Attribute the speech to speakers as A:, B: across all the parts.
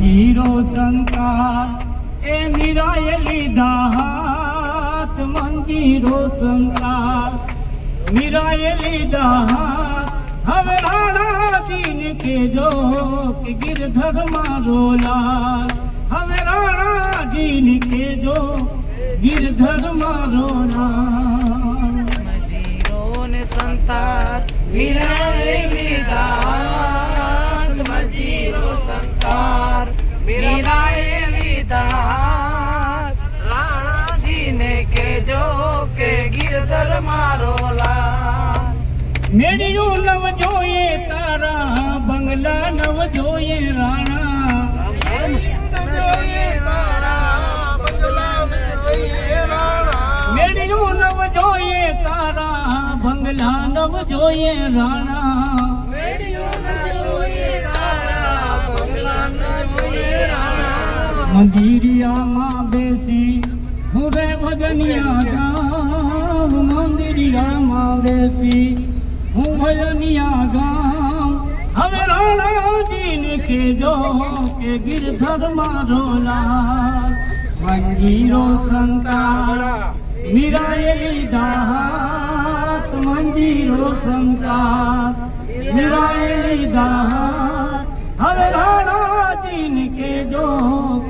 A: મંજીરો સંતાર એ મીરાએ લીધા હાથ, મંજીરો સંતાર મીરાએ લીધા હાથ. હવે રાણાજીને કહેજો કે ગિરધર મારો લાલ, હવે રાણાજીને કહેજો ગિરધર મારો લાલ.
B: મંજીરો ને સંતાર મીરાએ લીધા હાથ, મંજીરો સંતાર મીરાએ લીધા હાથ. રાણાજીને કહેજો કે ગિરધર મારો લાલ.
A: મેળ્યું નવ જોઈએ તારા, બંગલા નવ જોઈએ રાણા. મેળ્યું નવ જોઈએ તારા, બંગલા નવ જોઈએ રાણા. મંદિરિયામાં બેસી હું રે ભજનિયા ગામ, મંદિરિયામાં બેસી હું ભજનિયા ગામ. હવે રાણાજીને કહેજો કે ગિરધર મારો લાલ. મંજીરો સંતાર મીરાએ લીધા હાથ, મંજીરો સંતાર મીરાએ લીધા હાથ. હવે રાણાજીને કહેજો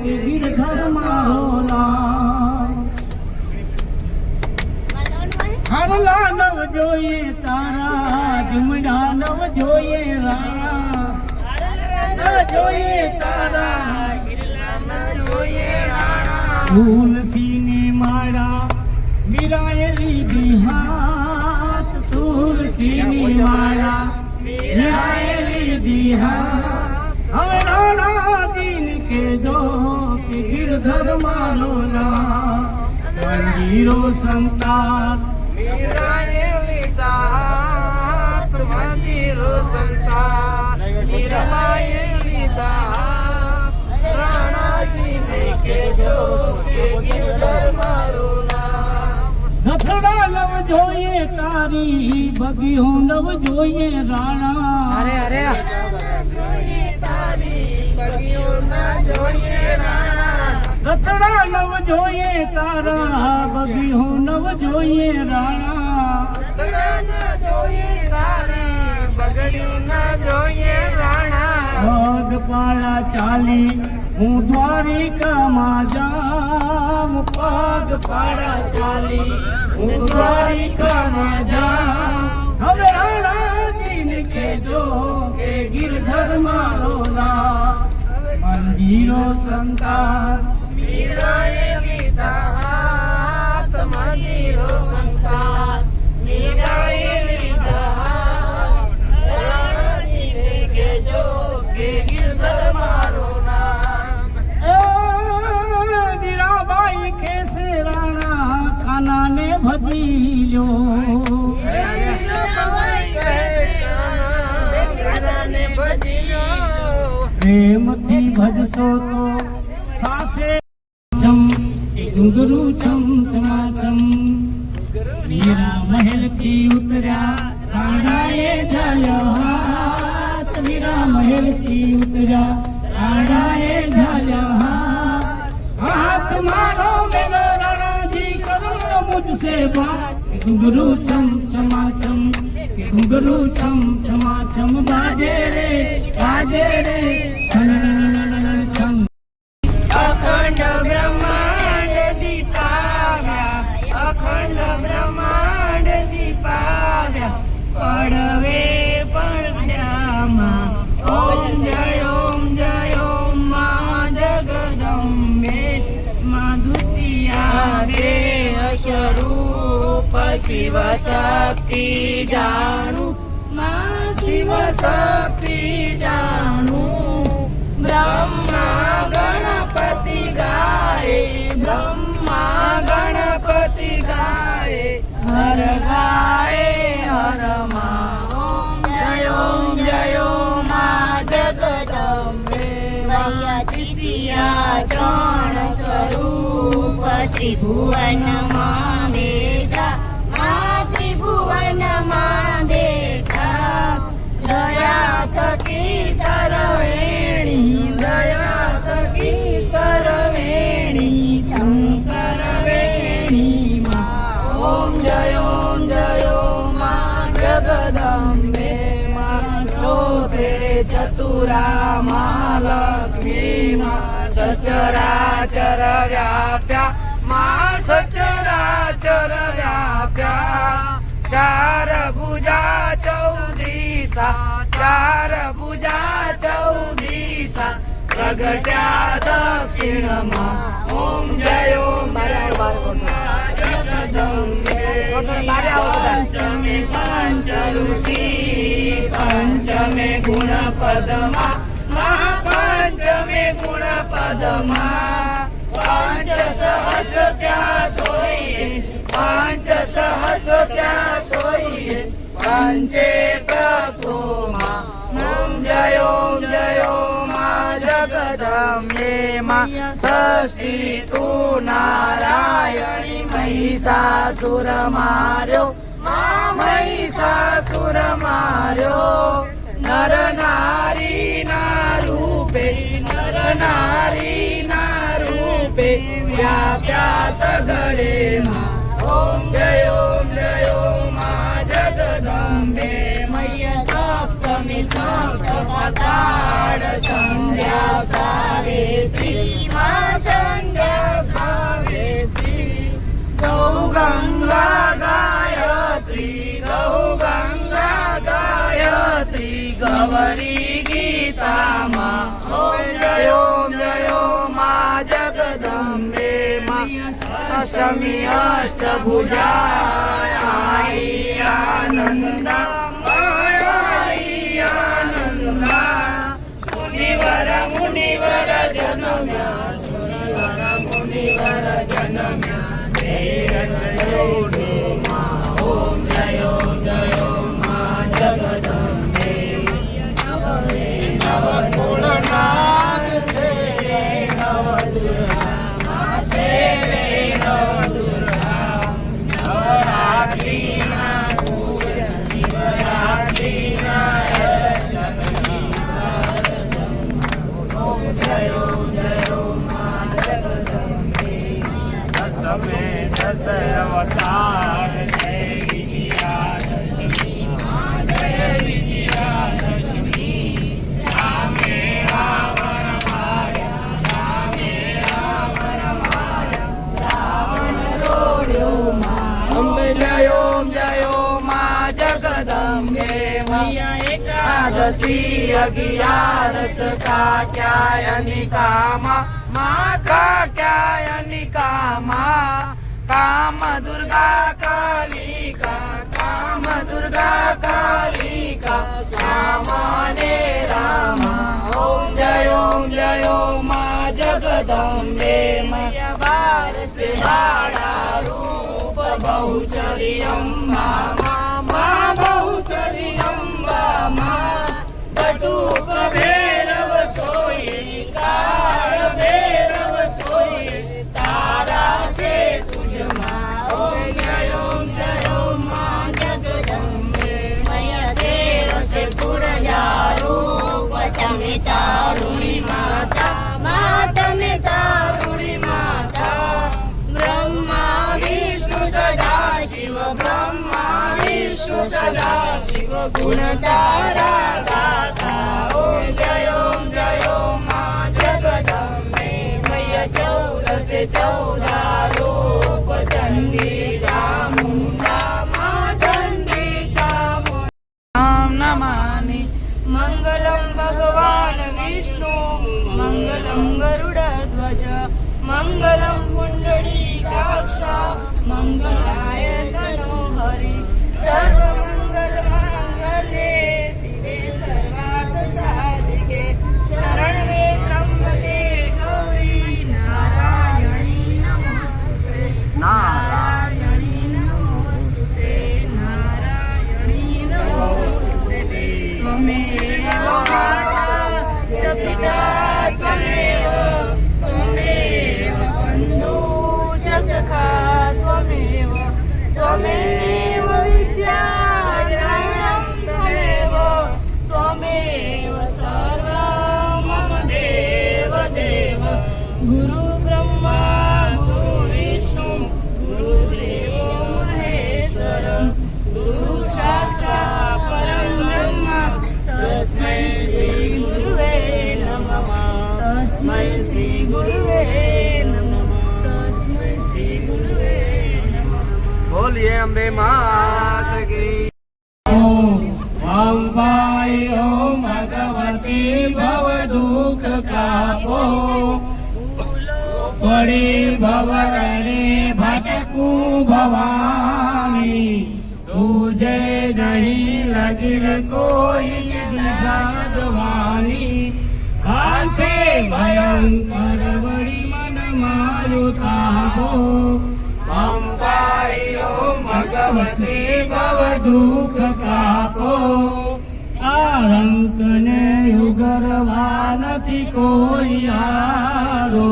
A: કે ગિરધર મારો લાલ. હારલા નવ જોઈએ તારા, જુમડા નવ જોઈએ રાણા. જોઈએ તારા, તુલસીની માળા મીરાએ લીધી હાથ, તુલસીની માળા મીરાએ લીધી હાથ. હવે રાણાજીને કહેજો કે ગિરધર મારો લાલ. મંજીરો સંતાર
B: મીરાએ લીધા હાથ, મંજીરો સંતાર મીરાએ લીધા હાથ. રાણાજીને કહેજો કે ગિરધર મારો લાલ.
A: રથડા નવ જોઈએ તારી, બગીઓ નવ જોઈએ રાણા.
B: અરે અરે
A: રથડા નવ જોઈએ તારા, બગીઓ નવ જોઈએ રાણા. પગપાળા ચાલી હું દ્વારિકામાં જામ, પગપાળા ચાલી હું દ્વારિકામાં જામ. હવે રાણાજીને કહેજો કે ગિરધર મારો લાલ. મંજીરો સંતાર
B: મીરાએ લીધા હાથ, મંજીરો સંતાર મીરાએ લીધા હાથ. રાણાજીને કહેજો કે ગિરધર મારો નામ.
A: મીરાબાઈ કેસે રાણા કાનાને ભજી લ્યો. પ્રેમથી ભજશો તો થાશે છમ, ઘુંઘરું છમ છમાછમ. મીરા મહેલથી ઉતર્યા રાણાએ ઝાલ્યો હાથ, મીરા મહેલથી ઉતર્યા રાણાએ ઝાલ્યો હાથ. હાથ મારો મેરો રાણાજી કરો મુझसे बात. घुंघरू छम छमाछम, घुंघरू छम छमाछम. बाजे रे छन छन.
B: અખંડ બ્રહ્માંડ દીપાવ્યા, અખંડ બ્રહ્માંડ દીપાવ્યા. પડવે પડદ્યામાં ઓમ જય ઓમ માં જગદંબે. માં દુતિયા દે સ્વરૂપ શિવ શક્તિ જાણું, માં શિવ શક્તિ જાણું. બ્રહ્મા ગણપતિ ગાય, બ્રહ્મા ગણપતિ ગાય. હર ગાય હર માં ઓમ જય માં જગદંબે. તૃતીયા ત્રણ સ્વરૂપ ત્રિભુવનમાં બેઠા, માં ત્રિભુવનમાં બેઠા. દયા થકી તરવેણી, દયા
C: सचराचर व्याप्या मा सचराचर व्याप्या चार भुजा चौदिसा चार भुजा चौदिसा प्रगट्या दक्षिणमा ओम जय ओम जगदम्बे पंचमे पंच ऋषि पंचमे गुण पदमा महापंचमे गुण पदमा पांच सहस्र त्या सोयिये पांच सहस्र त्या सोयिये पंचे प्रथमा ओम जय मा जगदम्बे मा षष्ठी तू नारायणी महिषासुर मार्यो महिषासुर मार्यो नर नारी ना रूपे नर नारी ना रूपे व्याप्या सगळे मा ओम जय मा जगदम्बे मैया सप्तमी सप्तपताड संध्या सावित्री
B: मा संध्या
C: सावित्री गौ गंगा गायत्री गौ गंगा गायत्री गौरी गीता मा ओम जय मा जगदम्बे मा अष्टमी अष्टभुजा आई आनंदा आई आनंदा मुनिवर जनम्या मुनिवर जनम्या देवयोनि मा ओम जय मा जगदम्बे नवगुणनाद सेवे नवदुर्गा मा सेवे नवदुर्गा नवरात्रि ना पूजन शिवरात्रि ना ओम जय मा जगदम्बे दशमे दश अवतार जय विजयादशमी जय विजयादशमी रामे रावण मार्या रामे रावण मार्या रावण रोड्यो मा ओम जय मा जगदम्बे मैया एकादशी अगियारस कात्यायनी कामा कात्यायनी कामा काम दुर्गा कालिका काम दुर्गा कालिका श्यामा ने रामा ओम जय मा जगदम्बे मैया बार से बाड़ा रूप बहुचरी अम्बा मा बहुचरी अम्बा मा बटुक भैरव सोये काळ भैरव सोये तारा से तुझ मा ओम जय मा
B: जगदम्बे मैया तेर से पुर जा रूप तमे तारुणी माता तमे तारुणी माता ब्रह्मा विष्णु सदा शिव ब्रह्मा विष्णु सदा शिव गुण तारा गाथा ओम जय मा जगदम्बे मैया 14 से 14 रूप चंडी चामुंडा मा चंडी चामुंडा
C: नाम नमामि
A: मंगलम भगवान विष्णु मंगलम गरुडध्वज मंगलम पुंडरीकाक्ष मंगलाय तनोहरि सर्वमंगल मांगल्ये शिवे सर्वार्थ साधिके शरण्ये त्र्यंबके गौरी नारायणी नमोस्तुते नारायणी नमोस्तुते नारायणी नमोस्तुते त्वमेव माता च पिता त्वमेव त्वमेव बन्धु च सखा त्वमेव त्वमेव विद्याद्रयं त्वमेव त्वमेव सर्वं मम देव देव गुरु ब्रह्मा गुरु विष्णु गुरुदेवो महेश्वर गुरु साक्षात् परं ब्रह्म तस्मै श्री गुरुवे नमः तस्मै श्री કાપો પડે ભવરણે ભટકું ભવાની સૂજે નહીં લગીર કોઈ સાધવાની હાસે ભયંકર વળી મન મારું થાપો અંબાઈઓ ભગવતી ભવ દુઃખ કાપો આરંકને ઉગરવા નથી કોઈ હારો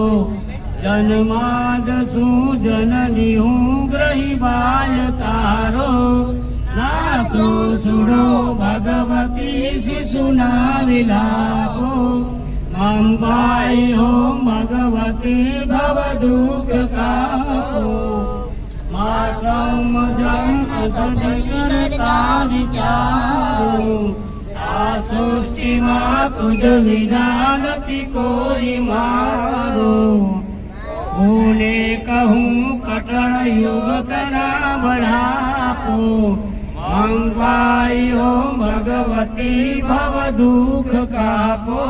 A: જન્માદ શું જનની હું ગ્રહી બાય તારો નાસો સુડો ભગવતી શિશુના વિલાપો અંબાઈ હો ભગવતી ભવ દુઃખ કાપો માતમ જન કરતા વિચારો આ સૃષ્ટિમાં તુજ વિના નથી કોઈ મારો ભૂલે કહું કટળ યુગ કરા બળાપો મંગવાઈ હો ભગવતી ભવ દુઃખ કાપો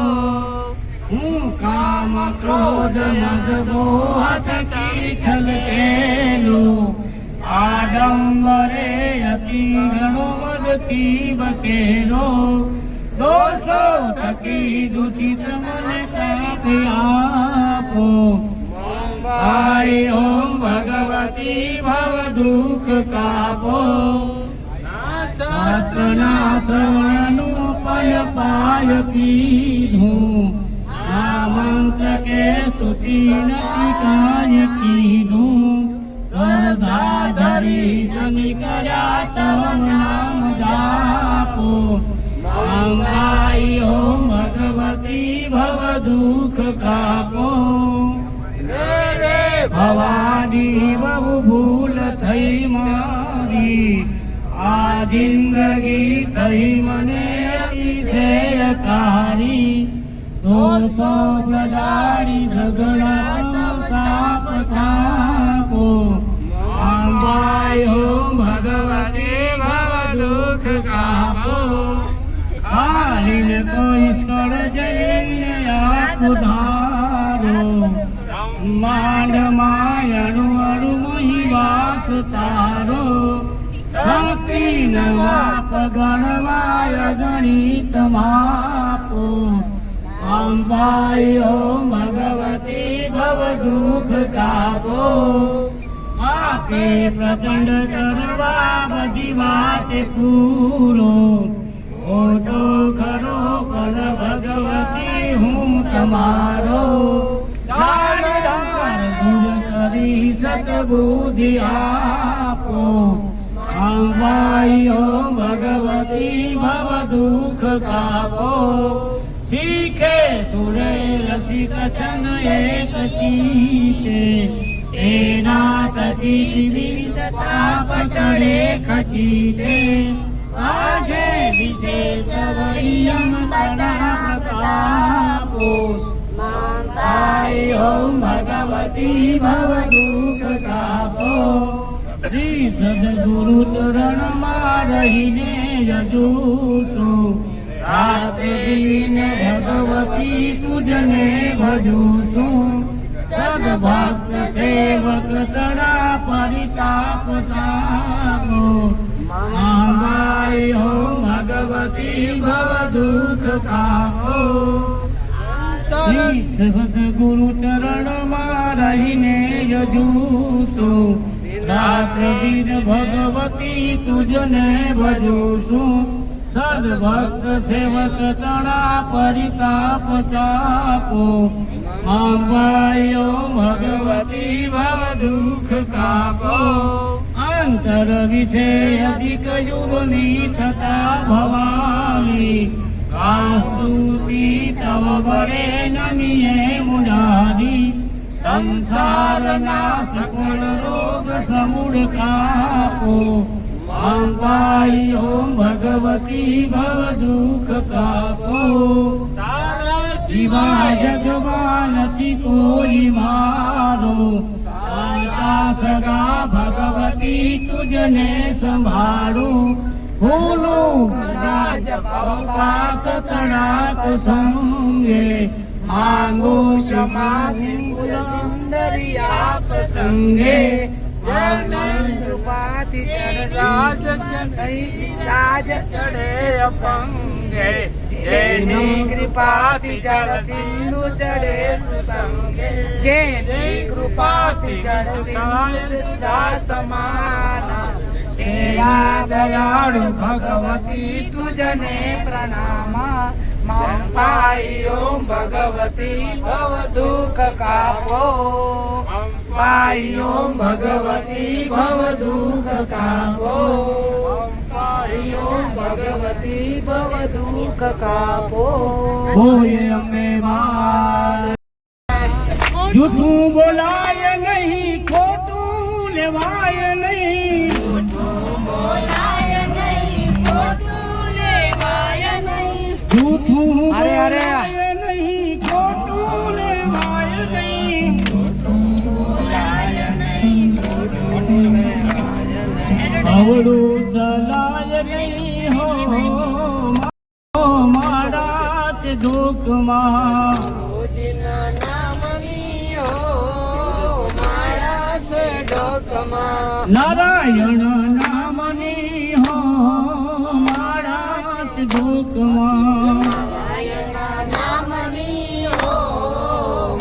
A: હું કામ ક્રોધ મદ મોહ થકી છલકેલું આડંબરે અતિ ઘણો મદથી બકેલો દોષો થકી દૂષિત મને કાપી આપો આઈ ઓમ ભગવતી ભવ દુઃખ કાપો શાસ્ત્રના શ્રવણનું પય પાય પીધું આ મંત્ર કે સ્તુતિ નથી કાય કીધું ગરધાધરી ધની કર્યા તવ નામ જાપો અંબાઈ ઓમ ભગવતી ભવ દુઃખ કાપો ભવાની બહુ ભૂલ થઈ મારી આ જિંદગી થઈ મને અતિશયકારી દોષો પ્રદાડી ઝઘડા સાપ સાપો અંબાઈ હો ભગવતી ભવ દુઃખ કાપો હાલીને કોઈ સ્થળ જઈને આખું ધારો માંડ માયણુ અણુ મહિવાસ તારો શક્તિ નવાપ ગણવાય ગણિત માપો અંબાઈ હો ભગવતી ભવ દુઃખ કાપો આપે પ્રચંડ કરવા બધી વાત પૂરો ખોટો ખરો પર ભગવતી હું તમારો દૂર કરી સતબુદ્ધિ આપો અંબાઈ હો ભગવતી ભવ દુઃખ કાપો શીખે સુરે રસિક છંદ એક ચીતે એના તથી જીવિત તાપ ચડે ખચીતે આગે વિશેષ વરિયમ તના પ્રતાપો અંબાઈ હો ભગવતી ભવ દુઃખ કાપો શ્રી સદગુરુ ચરણમાં રહીને યજુશું રાત્રે દિને ભગવતી તુજને ભજુશું સદભક્ત સેવક તડા પરિતાપ ચાપો અંબાઈ હો ભગવતી ભવ દુઃખ કાપો શ્રી સદગુરુ ચરણમાં રહીને યજુશું રાત્રે દિન ભગવતી તુજને ભજુશું સદભક્ત સેવક તણા પરિતાપ ચાપો અંબાઈ હો ભગવતી ભવ દુઃખ કાપો અંતર વિશે અધિક યુગની થતા ભવાની કાસ્તુતિ તવ બળે નમીએ મુરારી સંસારના સકળ રોગ સમૂળ કાપો અંબાઈ હો ભગવતી ભવ દુઃખ કાપો તારા સિવા જગમાં નથી કોઈ મારો સાચા સગા ભગવતી તુજને સંભાળું ફૂલો રાજ પાસ તડાક સંગે
C: માંગુ સમાધિ મૂળ સુંદરી આપ સંગે કૃપાથી રાજ ચડે અપંગે જેની કૃપાથી જળ સિંધુ ચડે સુસંગે જેની કૃપાથી જળ સિંધુ સુધા સમાના એવા દયાળુ ભગવતી તુજને પ્રણામ મમ પાઈ ઓમ ભગવતી ભવ દુઃખ કાપો મમ પાઈ ઓમ ભગવતી ભવ દુઃખ કાપો મમ પાઈ ઓમ ભગવતી ભવ દુઃખ કાપો
A: બોલે અંબે માં જૂઠું બોલાય નહીં ખોટું લેવાય નહીં
B: બોલાય નહીં ખોટું લેવાય નહીં
A: જૂઠું
C: અરે, અરે.
A: બોલાય નહીં ખોટું લેવાય નહીં
B: બોલાય નહીં
A: અવળું ચલાય નહીં હો મારા તે દુઃખમાં
C: રોજના નામની હો મારા સે ડોકમાં
A: નારાયણ નામની હો મારા તે દુઃખમાં
B: નારાયણના નામની હો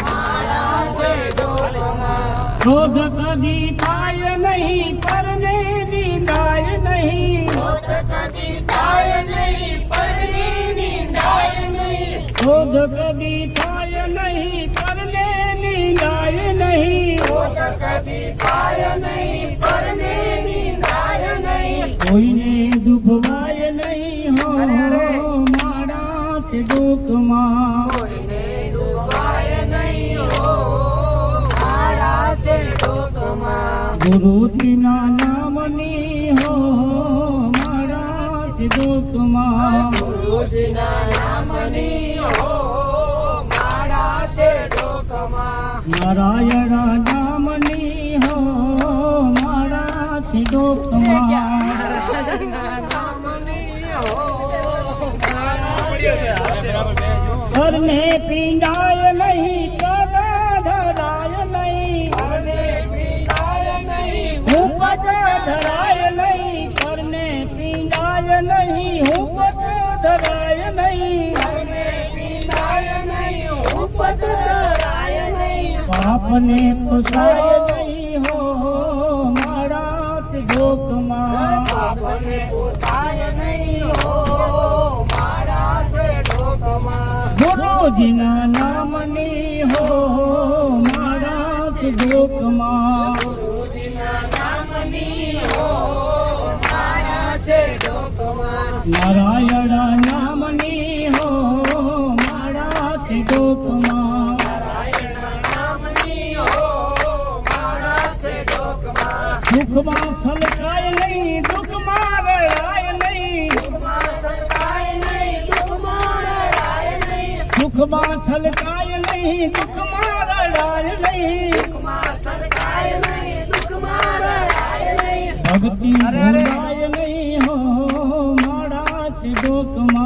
B: મારા સે ડોકમાં
A: ક્રોધ કદી થાય નહીં પરને નિંદાય નહીં
B: ક્રોધ કદી થાય નહીં પરને નિંદાય નહીં
A: ક્રોધ કદી થાય નહીં પરને નિંદાય નહીં
C: ક્રોધ કદી થાય નહીં પરને નિંદાય નહીં
A: કોઈને દુભવાય નહીં હો મારા તે દુઃખમાં
C: કોઈને ડૂબાય નહીં હો મારા સે ડોકમાં
A: ગુરુજીના નામની હો મારા તે દુઃખમાં
C: ગુરુજીના નામની હો મારા સે ડોકમાં
A: નારાયણ નામની હો મારા તે દુઃખમાં
C: નામની હો મારા
A: ઘરને પીંડાય નહીં કદા ધરાય નહીં
C: પરને પીડાય નહીં
A: ઉપજ ધરાય નહીં ઘરને પીંડાય નહીં ઉપજ ધરાય નહીં
C: પરને પીડાય નહીં ઉપત ધરાય નહીં
A: પાપને પોસાય નહીં હો મારા તે દુઃખમાં
C: પાપને પોસાય નહીં હો મારા સે ડોકમાં
A: ગુરુજીના નામની હો મારા તે દુઃખમાં
C: ગુરુજીના નામની હો મારા સે ડોકમાં
A: નારાયણ નામની હો મારા તે દુઃખમાં
C: નારાયણ નામની હો મારા સે ડોકમાં
A: દુઃખમાં સલકાય નહીં દુઃખમાં રડાય નહીં
C: દુઃખમાં સતાય નહીં દુઃખમાં રડાય નહીં
A: દુઃખમાં છલકાય નહીં દુઃખમાં રડાય નહીં
C: દુઃખમાં સતાય નહીં દુઃખમાં રડાય નહીં
A: ભક્તિ ભૂલાય નહીં હો મારા તે દુઃખમાં